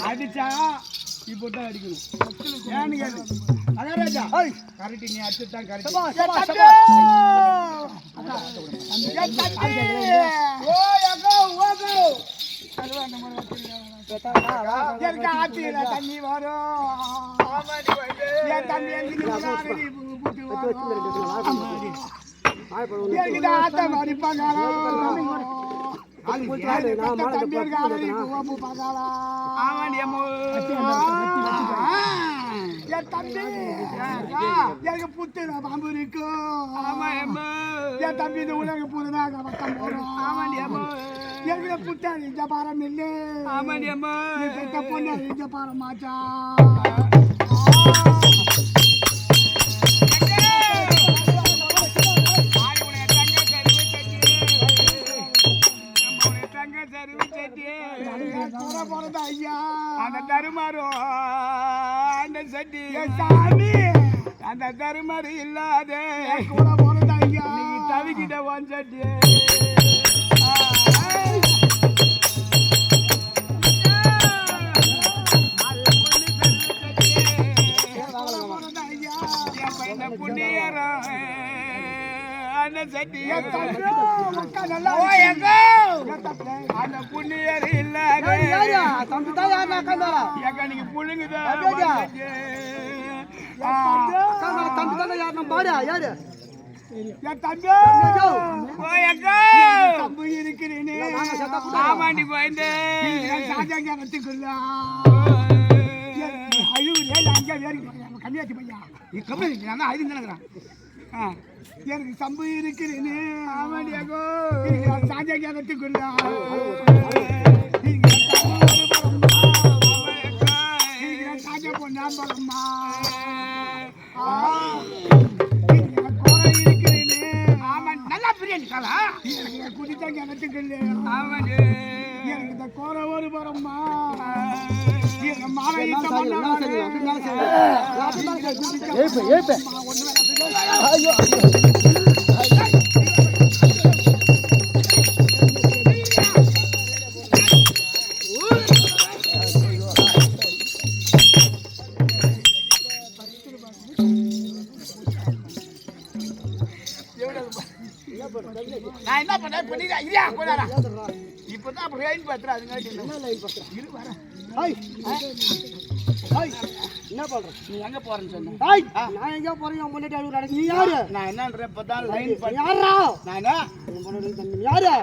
அடிச்சா இப்போ தான் அடிக்கணும். ஏன்னு கேளு. அகராஜா கரெக்ட், நீ அடிச்சுதான் கரெக்ட். தண்ணி வரும் தண்ணி அடிப்பாங்க. எனக்கு புத்து பாம்பு இருக்கும். என் தம்பி இந்த உலக பூரதாக பக்கம் போறோம். எனக்கு புத்தா இந்த பாரம் இல்லை. பொண்ணு இந்த பாரம் மாச்சா. அந்த தருமாறும் அந்த சட்டி சாமி, அந்த தருமாறு இல்லாத கூட போறது ஐயா. நீங்க தவிக்கிட்ட ஒன் சட்டி புண்ணியரம் அந்த சட்டி அந்த புண்ணியர் இல்லாத நீங்க புழுங்குதா இருக்கிறேன் போயிட்டு கம்மியாச்சு பையா கம்மி நான் ஐந்து நினைக்கிறேன். எனக்கு சம்பு இருக்கிறேன்னு ஆமாடியாகோ சாஜாக்கத்துக்குள்ள சாஜா பொண்ணா பரம்மா கோரை இருக்கிறேன்னு. ஆமா, நல்லா பிரியாணி காலா குடித்தா கிணத்துக்குள்ள. ஆமாடி, எனக்கு இந்த கோரை ஒரு பரம்மா மாலை நான் என்ன பண்ணேன் இப்பதான் அப்புறம் லைன் பாத்துறேன். அதுங்காட்டி என்ன பண்ற? நீ எங்க போறேன்னு சொன்ன? நான் எங்க போறேன்? முன்னாடி அழுகு நடக்கு. நீ யாரு? நான் என்னன்ற இப்பதான் லைன் யாரா? நான் யாரு?